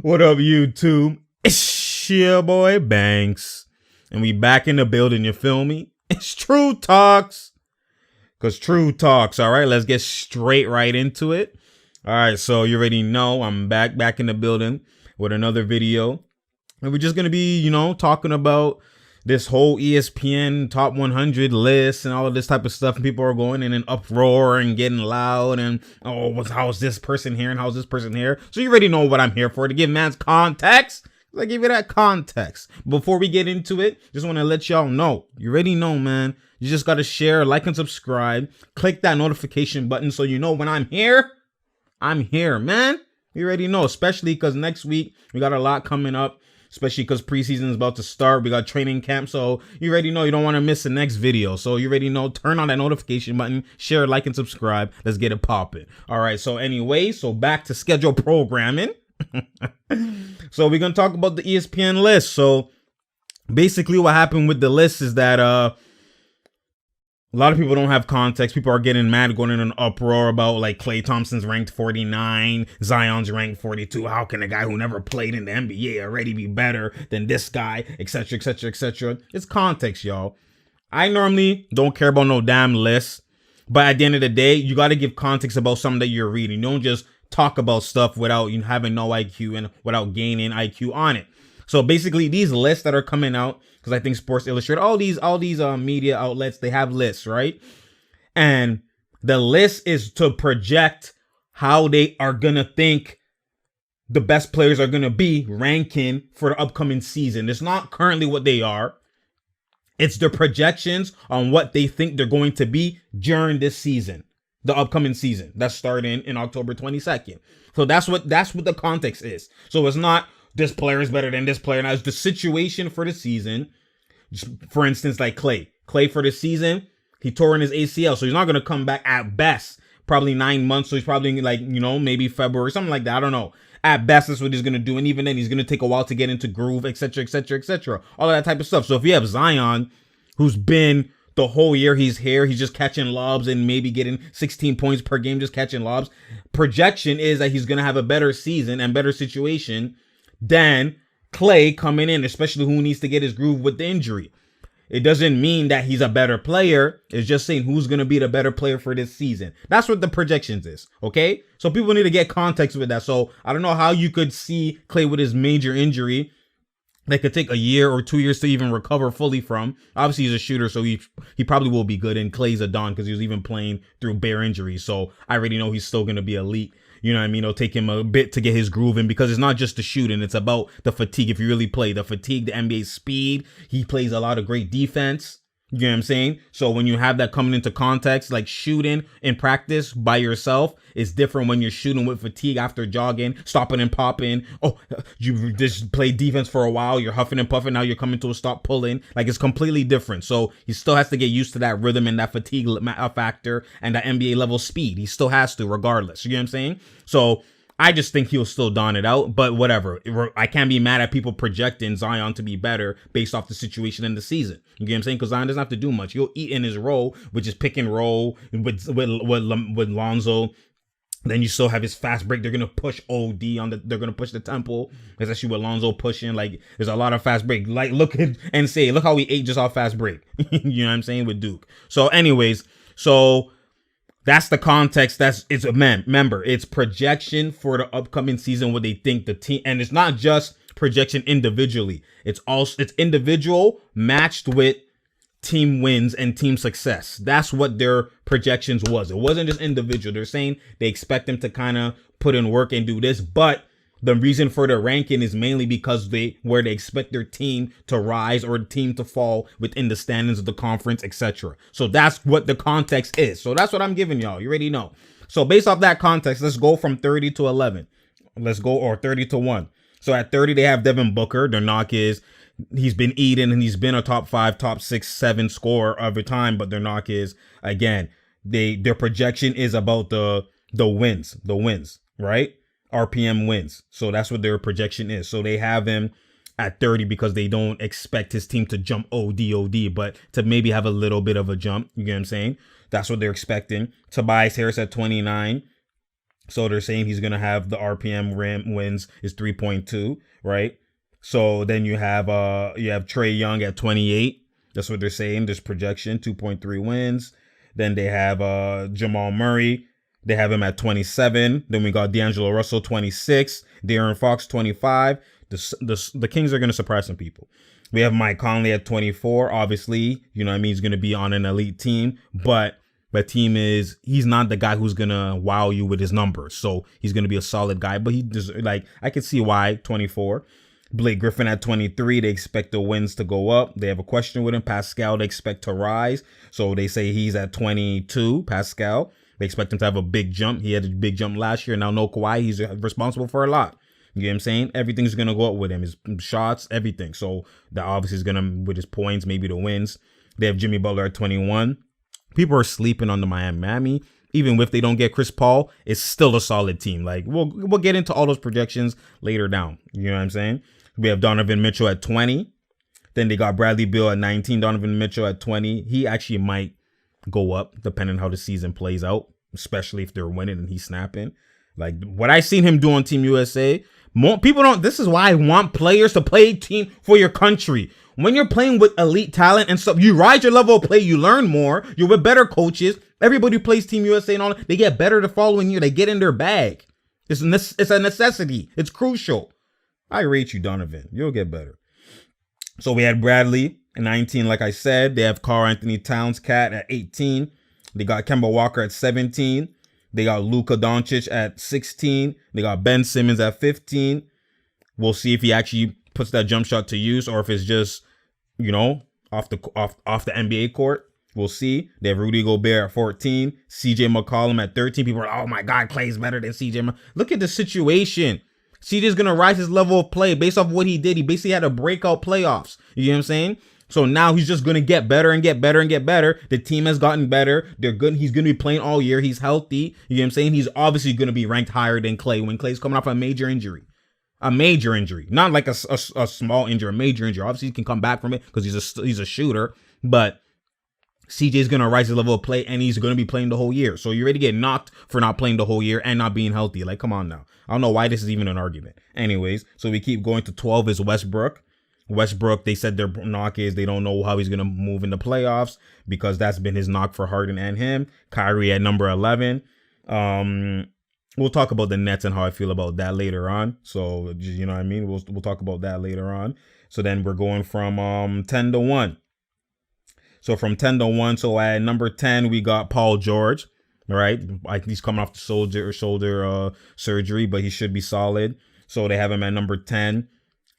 What up, YouTube? It's your boy Banks. And we back in the building, you feel me? It's True Talks. Because True Talks, all right? Let's get straight right into it. All right, so you already know I'm back in the building with another video. And we're just going to be, talking about this whole ESPN top 100 list and all of this type of stuff. And people are going in an uproar and getting loud and, how's this person here and how's this person here? So you already know what I'm here for, to give man's context. I give you that context. Before we get into it, just want to let y'all know. You already know, man. You just got to share, like, and subscribe. Click that notification button so you know when I'm here, man. You already know, especially because next week we got a lot coming up. Especially because preseason is about to start. We got training camp. So you already know you don't want to miss the next video. So you already know, turn on that notification button, share, like, and subscribe. Let's get it popping. All right. So anyway, back to schedule programming. So we're going to talk about the ESPN list. So basically what happened with the list is that a lot of people don't have context. People are getting mad, going in an uproar about, like, Klay Thompson's ranked 49, Zion's ranked 42. How can a guy who never played in the NBA already be better than this guy, etc., etc., etc.? It's context, y'all. I normally don't care about no damn list, but at the end of the day, you got to give context about something that you're reading. You don't just talk about stuff without having no IQ and without gaining IQ on it. So basically, these lists that are coming out, because I think Sports Illustrated, all these media outlets, they have lists, right? And the list is to project how they are gonna think the best players are gonna be ranking for the upcoming season. It's not currently what they are. It's the projections on what they think they're going to be during this season, the upcoming season that's starting in October 22nd. So that's what the context is. So it's not this player is better than this player. Now, it's the situation for the season. For instance, like Klay. Klay for the season, he tore in his ACL. So he's not going to come back at best. Probably 9 months. So he's probably like, maybe February, something like that. I don't know. At best, that's what he's going to do. And even then, he's going to take a while to get into groove, etc., etc., etc. All of that type of stuff. So if you have Zion, who's been the whole year he's here, he's just catching lobs and maybe getting 16 points per game, just catching lobs. Projection is that he's going to have a better season and better situation than Klay coming in, especially who needs to get his groove with the injury. It doesn't mean that he's a better player. It's just saying who's going to be the better player for this season. That's what the projections is, okay? So people need to get context with that. So I don't know how you could see Klay with his major injury that could take a year or 2 years to even recover fully from. Obviously, he's a shooter, so he probably will be good. And Klay's a don because he was even playing through bare injuries. So I already know he's still going to be elite. You know what I mean? It'll take him a bit to get his groove in because it's not just the shooting. It's about the fatigue. If you really play the fatigue, the NBA speed, he plays a lot of great defense. You know what I'm saying? So when you have that coming into context, like shooting in practice by yourself is different when you're shooting with fatigue after jogging, stopping and popping. Oh, you just play defense for a while. You're huffing and puffing. Now you're coming to a stop pulling. Like, it's completely different. So he still has to get used to that rhythm and that fatigue factor and that NBA level speed. He still has to regardless. You know what I'm saying? So I just think he'll still don it out, but whatever. I can't be mad at people projecting Zion to be better based off the situation in the season. You get what I'm saying? Because Zion doesn't have to do much. He'll eat in his role, which is pick and roll with Lonzo. Then you still have his fast break. They're gonna push OD on they're gonna push the tempo, especially with Lonzo pushing. Like, there's a lot of fast break. Like, look how he ate just off fast break. You know what I'm saying, with Duke. So anyways, that's the context. Remember, it's projection for the upcoming season, what they think the team, and it's not just projection individually. It's individual matched with team wins and team success. That's what their projections was. It wasn't just individual. They're saying they expect them to kind of put in work and do this, but the reason for the ranking is mainly because where they expect their team to rise or the team to fall within the standings of the conference, etc. So that's what the context is. So that's what I'm giving y'all. You already know. So based off that context, let's go from 30 to 11. Or 30 to 1. So at 30, they have Devin Booker. Their knock is he's been eating and he's been a top 5, top 6, 7 scorer every time. But their knock is, again, their projection is about the wins, right? RPM wins. So that's what their projection is. So they have him at 30 because they don't expect his team to jump OD, but to maybe have a little bit of a jump. You get what I'm saying? That's what they're expecting. Tobias Harris at 29. So they're saying he's gonna have the RPM ram wins is 3.2, right? So then you have Trey Young at 28. That's what they're saying. There's projection 2.3 wins. Then they have Jamal Murray. They have him at 27. Then we got D'Angelo Russell 26. De'Aaron Fox 25. The Kings are gonna surprise some people. We have Mike Conley at 24. Obviously, you know what I mean, he's gonna be on an elite team, but he's not the guy who's gonna wow you with his numbers. So he's gonna be a solid guy, but I can see why 24. Blake Griffin at 23. They expect the wins to go up. They have a question with him. Pascal, they expect to rise. So they say he's at 22. Pascal, they expect him to have a big jump. He had a big jump last year. Now no Kawhi. He's responsible for a lot. You know what I'm saying? Everything's gonna go up with him. His shots, everything. So that obviously is gonna, with his points, maybe the wins. They have Jimmy Butler at 21. People are sleeping on the Miami. Even if they don't get Chris Paul, it's still a solid team. Like we'll get into all those projections later down. You know what I'm saying? We have Donovan Mitchell at 20. Then they got Bradley Beal at 19. Donovan Mitchell at 20. He actually might go up depending on how the season plays out, especially if they're winning and he's snapping. Like what I seen him do on Team USA. More people don't. This is why I want players to play team for your country. When you're playing with elite talent and stuff, you rise your level of play, you learn more, you're with better coaches. Everybody who plays Team USA and all that, they get better the following year. They get in their bag. It's a necessity. It's crucial. I rate you, Donovan. You'll get better. So we had Bradley at 19, like I said. They have Karl Anthony Towns, Cat, at 18. They got Kemba Walker at 17. They got Luka Doncic at 16. They got Ben Simmons at 15. We'll see if he actually puts that jump shot to use or if it's just, you know, off the NBA court. We'll see. They have Rudy Gobert at 14. CJ McCollum at 13. People are like, oh my God, Clay's better than CJ. Look at the situation. CJ's going to rise his level of play based off what he did. He basically had a breakout playoffs. You know what I'm saying? So now he's just going to get better and get better and get better. The team has gotten better. They're good. He's going to be playing all year. He's healthy. You know what I'm saying? He's obviously going to be ranked higher than Clay when Clay's coming off a major injury. A major injury. Not like a small injury, a major injury. Obviously, he can come back from it because he's a shooter. But CJ's going to rise his level of play and he's going to be playing the whole year. So you're ready to get knocked for not playing the whole year and not being healthy. Like, come on now. I don't know why this is even an argument. Anyways, so we keep going to 12 is Westbrook. Westbrook, they said their knock is they don't know how he's going to move in the playoffs because that's been his knock for Harden and him. Kyrie at number 11. We'll talk about the Nets and how I feel about that later on. So, you know what I mean? We'll talk about that later on. So then we're going from 10 to 1. So from 10 to 1, so at number 10, we got Paul George. All right. He's coming off the shoulder surgery, but he should be solid. So they have him at number 10.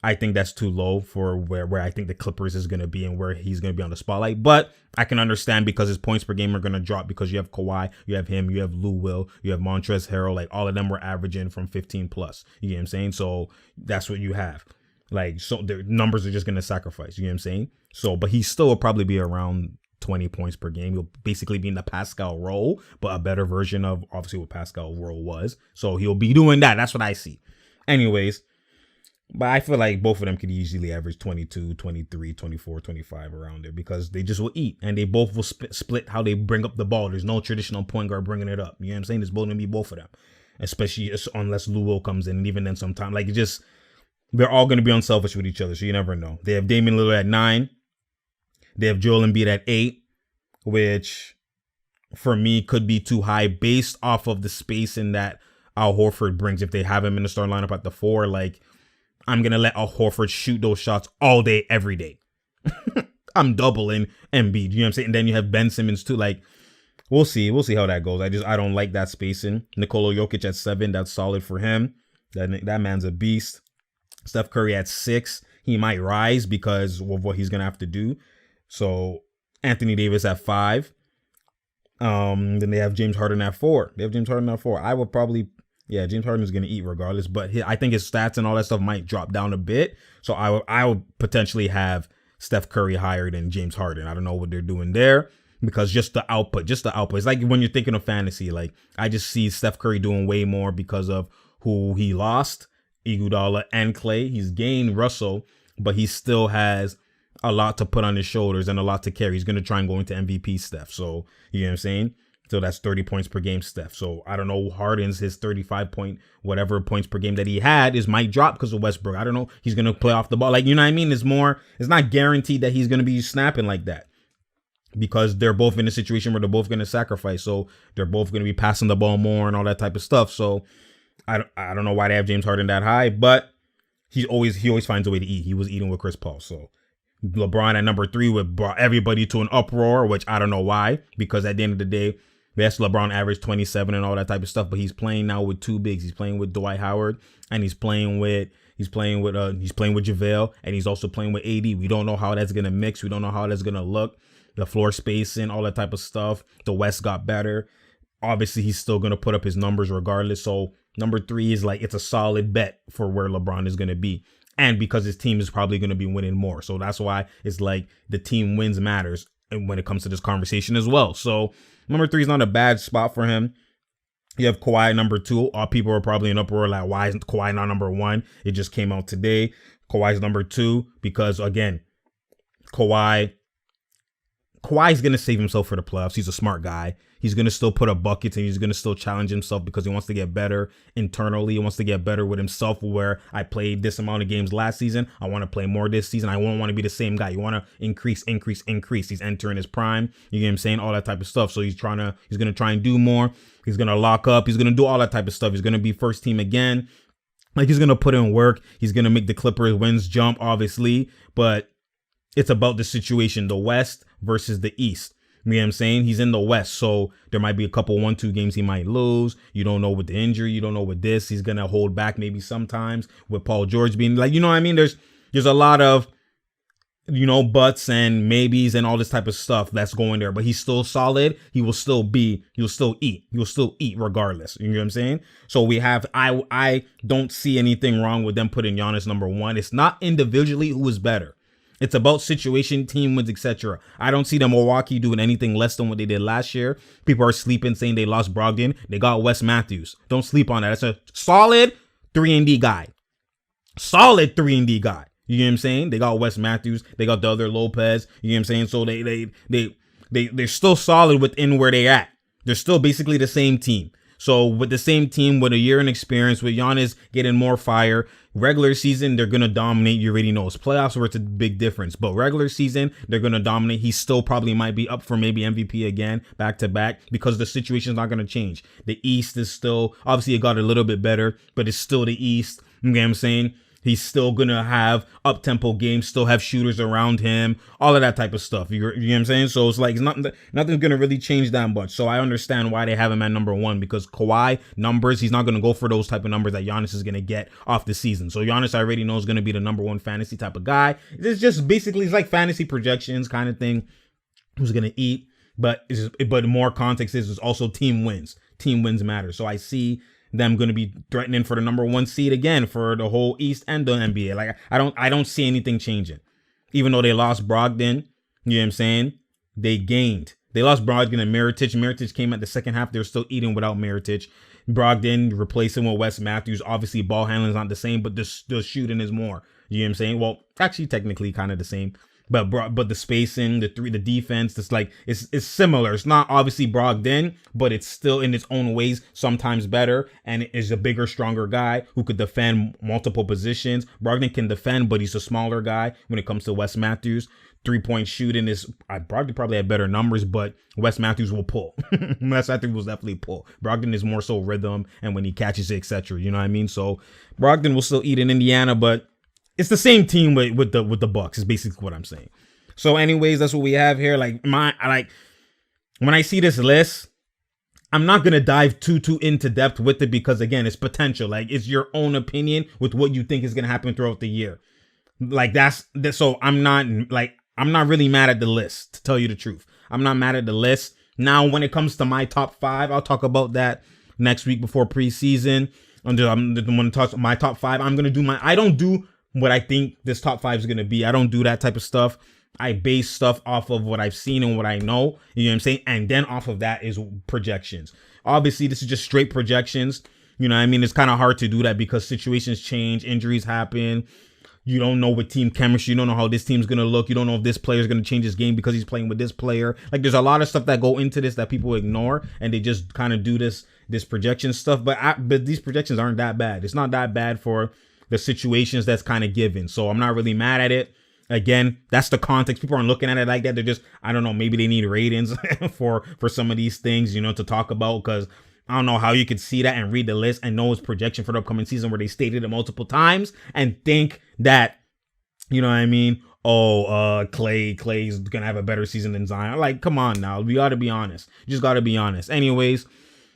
I think that's too low for where I think the Clippers is going to be and where he's going to be on the spotlight. But I can understand because his points per game are going to drop because you have Kawhi, you have him, you have Lou Will, you have Montrezl Harrell. Like all of them were averaging from 15 plus. You know what I'm saying? So that's what you have. Like, so their numbers are just going to sacrifice. You know what I'm saying? So, but he still will probably be around 20 points per game. He'll basically be in the Pascal role, but a better version of obviously what Pascal role was. So he'll be doing that. That's what I see. Anyways, but I feel like both of them could easily average 22, 23, 24, 25 around there because they just will eat and they both will split how they bring up the ball. There's no traditional point guard bringing it up. You know what I'm saying? It's both going to be both of them, especially unless Lou Will comes in and even then sometimes like it just, they're all going to be unselfish with each other. So you never know. They have Damian Lillard at 9. They have Joel Embiid at 8, which for me could be too high based off of the spacing that Al Horford brings. If they have him in the starting lineup at the 4, like I'm going to let Al Horford shoot those shots all day, every day. I'm doubling Embiid. You know what I'm saying? And then you have Ben Simmons too. Like we'll see. We'll see how that goes. I don't like that spacing. Nikola Jokic at 7. That's solid for him. That man's a beast. Steph Curry at 6. He might rise because of what he's going to have to do. So Anthony Davis at 5. Then they have James Harden at 4. I would probably, James Harden is going to eat regardless, but I think his stats and all that stuff might drop down a bit. So I would potentially have Steph Curry higher than James Harden. I don't know what they're doing there because just the output. It's like when you're thinking of fantasy, like I just see Steph Curry doing way more because of who he lost. Iguodala and Clay. He's gained Russell, but he still has a lot to put on his shoulders and a lot to carry. He's going to try and go into MVP Steph. So, you know what I'm saying? So that's 30 points per game, Steph. So I don't know. Harden's his 35 point, whatever points per game that he had might drop because of Westbrook. I don't know. He's going to play off the ball. Like, you know what I mean? It's not guaranteed that he's going to be snapping like that because they're both in a situation where they're both going to sacrifice. So they're both going to be passing the ball more and all that type of stuff. So I don't know why they have James Harden that high, but he always finds a way to eat. He was eating with Chris Paul. So LeBron at number 3 would brought everybody to an uproar, which I don't know why, because at the end of the day, yes, LeBron averaged 27 and all that type of stuff, but he's playing now with 2 bigs. He's playing with Dwight Howard, and he's playing with JaVale, and he's also playing with AD. We don't know how that's gonna mix. We don't know how that's gonna look. The floor spacing, all that type of stuff. The West got better. Obviously, he's still gonna put up his numbers regardless. So number 3 is like it's a solid bet for where LeBron is gonna be, and because his team is probably gonna be winning more. So that's why it's like the team wins matters, and when it comes to this conversation as well. So number 3 is not a bad spot for him. You have Kawhi at number 2. All people are probably in uproar like, why isn't Kawhi not number 1? It just came out today. Kawhi's number 2 because, again, Kawhi's going to save himself for the playoffs. He's a smart guy. He's going to still put up buckets and he's going to still challenge himself because he wants to get better internally. He wants to get better with himself where I played this amount of games last season. I want to play more this season. I won't want to be the same guy. You want to increase. He's entering his prime. You get what I'm saying? All that type of stuff. So he's going to try and do more. He's going to lock up. He's going to do all that type of stuff. He's going to be first team again. Like, he's going to put in work. He's going to make the Clippers wins jump, obviously. But it's about the situation, the West versus the East. You know what I'm saying? He's in the West, so there might be a couple 1-2 games he might lose. You don't know with the injury. You don't know with this. He's going to hold back maybe sometimes with Paul George being like, you know what I mean? There's a lot of, buts and maybes and all this type of stuff that's going there, but he's still solid. He'll still eat regardless. You know what I'm saying? So I don't see anything wrong with them putting Giannis number 1. It's not individually who is better. It's about situation, team wins, etc. I don't see the Milwaukee doing anything less than what they did last year. People are sleeping saying they lost Brogdon. They got Wes Matthews. Don't sleep on that. That's a solid 3-and-D guy. Solid 3-and-D guy. You know what I'm saying? They got Wes Matthews. They got the other Lopez. You know what I'm saying? So they're still solid within where they at. They're still basically the same team. So with the same team, with a year in experience, with Giannis getting more fire, regular season, they're going to dominate. You already know. It's playoffs where it's a big difference. But regular season, they're going to dominate. He still probably might be up for maybe MVP again, back to back, because the situation's not going to change. The East is still, obviously it got a little bit better, but it's still the East. You know what I'm saying? He's still going to have up-tempo games, still have shooters around him, all of that type of stuff. You know what I'm saying? So it's like nothing's going to really change that much. So I understand why they have him at number 1, because Kawhi numbers, he's not going to go for those type of numbers that Giannis is going to get off the season. So Giannis I already know is going to be the number 1 fantasy type of guy. It's just basically, it's like fantasy projections kind of thing. Who's going to eat? But more context is also team wins. Team wins matter. So I see them going to be threatening for the number 1 seed again for the whole East and the NBA. Like, I don't see anything changing. Even though they lost Brogdon, you know what I'm saying? They gained. They lost Brogdon and Mirotic. Mirotic came at the second half. They're still eating without Mirotic. Brogdon replacing with Wes Matthews. Obviously, ball handling is not the same, but the shooting is more. You know what I'm saying? Well, actually, technically kind of the same. But the spacing, the defense, it's similar. It's not obviously Brogdon, but it's still in its own ways sometimes better, and is a bigger, stronger guy who could defend multiple positions. Brogdon can defend, but he's a smaller guy when it comes to Wes Matthews. 3-point shooting is, Brogdon probably had better numbers, but Wes Matthews will pull. Wes Matthews will definitely pull. Brogdon is more so rhythm and when he catches it, etc. You know what I mean? So Brogdon will still eat in Indiana, but it's the same team with the Bucks is basically what I'm saying. So anyways, that's what we have here. When I see this list, I'm not going to dive too into depth with it because, again, it's potential. Like, it's your own opinion with what you think is going to happen throughout the year. Like, so I'm not really mad at the list, to tell you the truth. I'm not mad at the list. Now, when it comes to my top 5, I'll talk about that next week before preseason. I'm going to talk my top 5. I'm going to do I don't do what I think this top 5 is going to be. I don't do that type of stuff. I base stuff off of what I've seen and what I know. You know what I'm saying? And then off of that is projections. Obviously, this is just straight projections. You know what I mean? It's kind of hard to do that because situations change, injuries happen, You don't know what team chemistry. You don't know how this team's going to look. You don't know if this player is going to change his game because he's playing with this player. Like, there's a lot of stuff that go into this that people ignore, and they just kind of do this projection stuff. But these projections aren't that bad. It's not that bad for the situations that's kind of given. So I'm not really mad at it. Again, that's the context. People aren't looking at it like that. They're just, I don't know, maybe they need ratings for some of these things, you know, to talk about, because I don't know how you could see that and read the list and know it's projection for the upcoming season where they stated it multiple times and think that, you know what I mean? Oh, Clay's gonna have a better season than Zion. Like, come on now. We gotta be honest. You just gotta be honest. Anyways,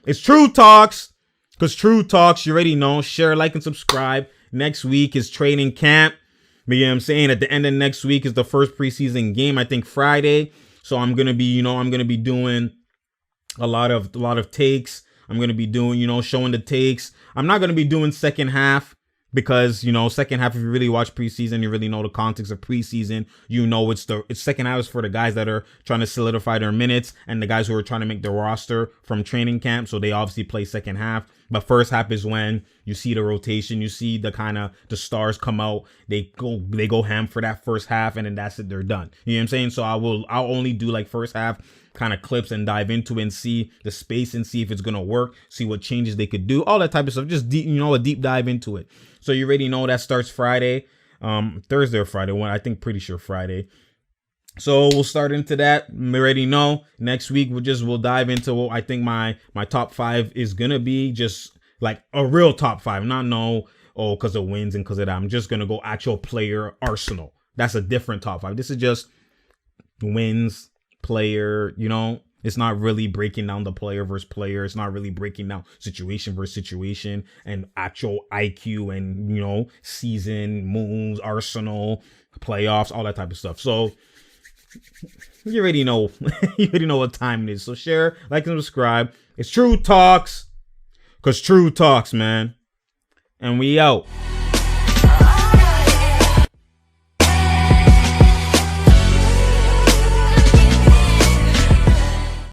it's True Talks. Because True Talks, you already know. Share, like, and subscribe. Next week is training camp. You know what I'm saying? At the end of next week is the first preseason game, I think Friday. So I'm gonna be doing a lot of takes. I'm going to be doing, showing the takes. I'm not going to be doing second half because, second half, if you really watch preseason, you really know the context of preseason. It's second half is for the guys that are trying to solidify their minutes and the guys who are trying to make the roster from training camp. So they obviously play second half. But first half is when you see the rotation, you see the stars come out. They go ham for that first half, and then that's it. They're done. You know what I'm saying? So I'll only do like first half kind of clips and dive into it and see the space and see if it's gonna work, see what changes they could do, all that type of stuff. Just deep, a deep dive into it. So you already know that starts Friday, Thursday or Friday. Pretty sure Friday. So we'll start into that. We already know next week we'll dive into what I think my top 5 is gonna be, just like a real top 5, not because of wins and because of that. I'm just gonna go actual player arsenal. That's a different top 5. This is just wins, player, it's not really breaking down the player versus player. It's not really breaking down situation versus situation and actual IQ and, season, moves, arsenal, playoffs, all that type of stuff. So you already know, what time it is. So share, like, and subscribe. It's True Talks, because True Talks, man. And we out.